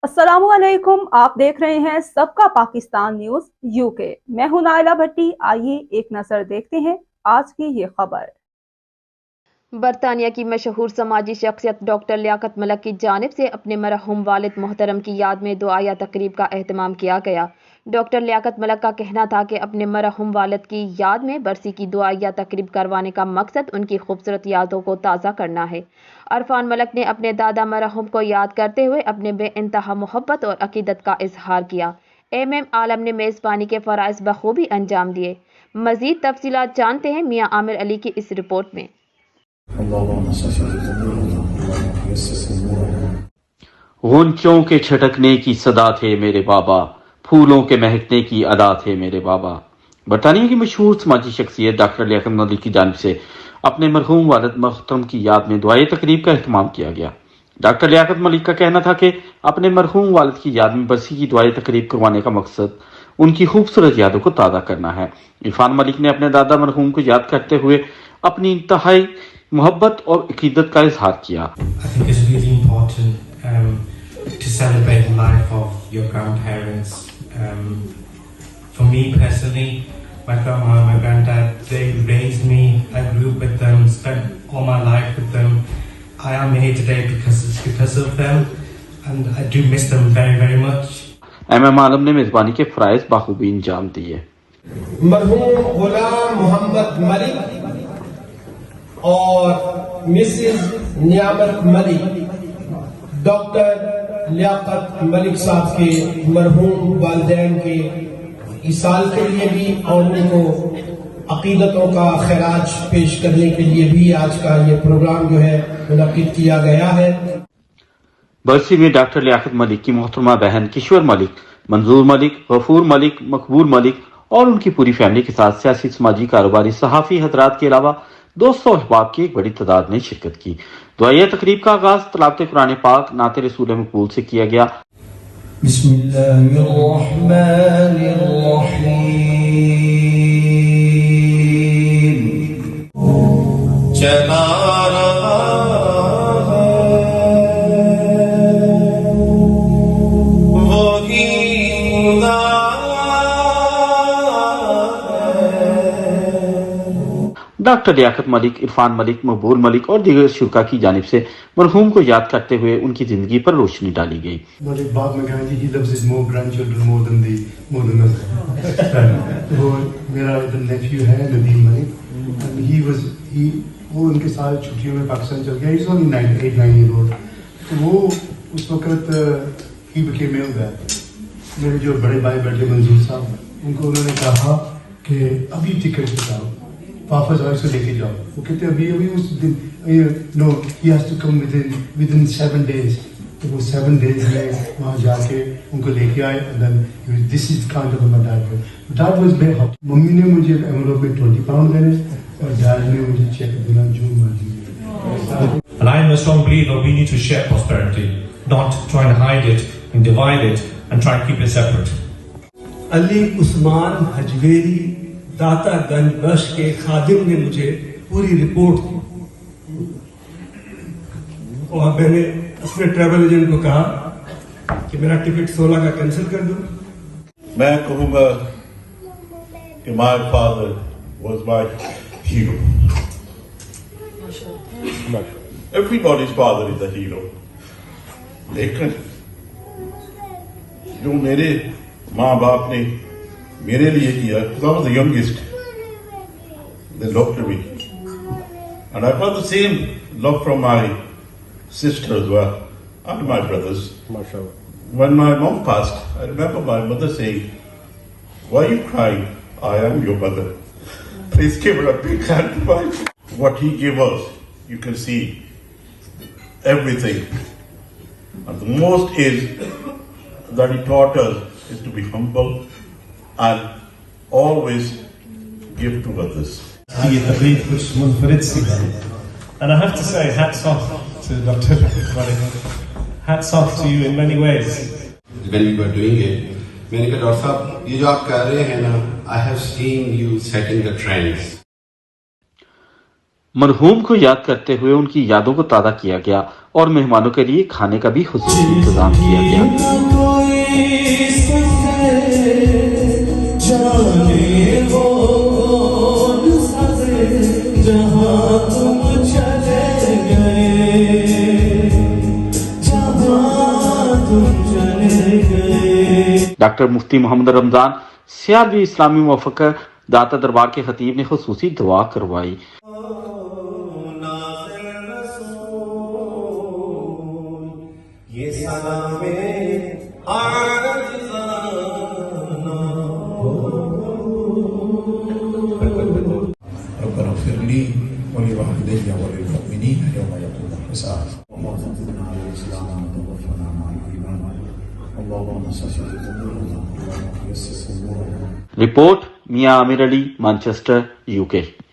السلام علیکم، آپ دیکھ رہے ہیں سب کا پاکستان نیوز UK۔ میں ہوں نائلہ بھٹی۔ آئیے ایک نظر دیکھتے ہیں آج کی یہ خبر۔ برطانیہ کی مشہور سماجی شخصیت ڈاکٹر لیاقت ملک کی جانب سے اپنے مرحوم والد محترم کی یاد میں دعائیہ تقریب کا اہتمام کیا گیا۔ ڈاکٹر لیاقت ملک کا کہنا تھا کہ اپنے مرحوم والد کی یاد میں برسی کی دعائیہ تقریب کروانے کا مقصد ان کی خوبصورت یادوں کو تازہ کرنا ہے۔ عرفان ملک نے اپنے دادا مرحوم کو یاد کرتے ہوئے اپنے بے انتہا محبت اور عقیدت کا اظہار کیا۔ عالم نے میزبانی کے فرائض بخوبی انجام دیے۔ مزید تفصیلات جانتے ہیں میاں عامر علی کی اس رپورٹ میں۔ غنچوں کے چٹکنے کی صدا تھے میرے بابا، پھولوں کے مہکنے کی ادا تھے میرے بابا۔ برطانیہ کی مشہور سماجی شخصیت ڈاکٹر لیاقت ملک کی جانب سے اپنے مرحوم والد محترم کی یاد میں دعائیہ تقریب کا اہتمام کیا گیا۔ ڈاکٹر لیاقت ملک کا کہنا تھا کہ اپنے مرحوم والد کی یاد میں برسی کی دعائیہ تقریب کروانے کا مقصد ان کی خوبصورت یادوں کو تازہ کرنا ہے۔ عرفان ملک نے اپنے دادا مرحوم کو یاد کرتے ہوئے اپنی انتہائی محبت اور عقیدت کا اظہار کیا۔ To celebrate the life of your grandparents. For me personally, my grandma and my granddad, they raised me. I grew up with them, spent all my life with them. I am here today because of them, and I do miss them very, very much. عالم نے میزبانی کے فرائض بخوبی انجام دیے۔ مرحوم غلام محمد ملک اور Mrs نعمت ملک ڈاکٹر لیاقت ملک صاحب کے مرحوم والدین کے ایصال کے لیے بھی اور ان کو عقیدتوں کا خراج پیش کرنے کے لیے بھی آج کا یہ پروگرام جو ہے منعقد کیا گیا ہے۔ برسی میں ڈاکٹر لیاقت ملک کی محترمہ بہن کشور ملک، منظور ملک، غفور ملک، مقبول ملک اور ان کی پوری فیملی کے ساتھ سیاسی، سماجی، کاروباری، صحافی حضرات کے علاوہ دوستوں احباب کی ایک بڑی تعداد نے شرکت کی۔ دعائیہ تقریب کا آغاز تلاوت قرآن پاک نعت رسول مقبول سے کیا گیا۔ بسم اللہ الرحمن الرحیم۔ چلا رہا ڈاکٹر لیاقت ملک، عرفان ملک، مقبول ملک اور دیگر شرکاء کی جانب سے مرحوم کو یاد کرتے ہوئے ان کی زندگی پر روشنی ڈالی گئی۔ بعد میں کہا کہ he loves his more grandchildren more than us. وہ میرا nephew ہے ندیم ملک، and وہ ان کے ساتھ چھٹیوں میں پاکستان چل گیا۔ he's only 8-9 years old. تو وہ اس وقت he became ill there. میرے جو بڑے بھائی بیٹھے منظور صاحب، ان کو انہوں نے کہا کہ ابھی ٹکٹ بتاؤ، واپس آئے سے لے کے جاؤ۔ وہ کہتے ابھی اس دن no he has to come within 7 days. تو وہ 7 days میں وہاں جا کے ان کو لے کے آئے۔ This is kind of my dad was very happy. Mummy نے مجھے envelope میں 20 pound دینے اور ڈیڈ نے مجھے چیک دینا جو مرضی۔ And I am a strong believer we need to share prosperity, not try and hide it and divide it and try and keep it separate. علی عثمان حجویری داتا گنج بخش کے خادم نے مجھے پوری رپورٹ دی اور میں نے اپنے ٹریول ایجنٹ کو کہا کہ میرا ٹکٹ 16 کا کینسل کر دوں۔ میں کہوں گا کہ my father was my hero. Everybody's father is a hero. لیکن جو میرے ماں باپ نے میرے لیے کیا، I was the youngest, they loved me. And I got the same love from my sisters as well, and my brothers. When my mom passed, I remember my mother saying, "Why are you crying? I am your mother." Please give her a big hand. What he gave us, you can see everything. And the most is that he taught us is to be humble and always give to others. یہ تقریب کچھ منفرد سی ہے. And I have to say hats off to Dr. Hats off to you in many ways. When we were doing it, میں نے کہا doctor صاحب یہ جو آپ کر رہے ہیں نا، I have seen you setting the trends. مرحوم کو یاد کرتے ہوئے ان کی یادوں کو تازہ کیا گیا اور مہمانوں کے لیے کھانے کا بھی خصوصی انتظام کیا گیا۔ ڈاکٹر مفتی محمد رمضان 46ویں اسلامی موافقہ داتا دربار کے خطیب نے خصوصی دعا کروائی۔ ربنا اغفر لي ولوالدي وللمؤمنين يوم يقوم الحساب اللهم صل على الاسلام وتوفنا مع الايمان اللهم صل على رپورٹ میاں عامر علی، مانچسٹر، UK۔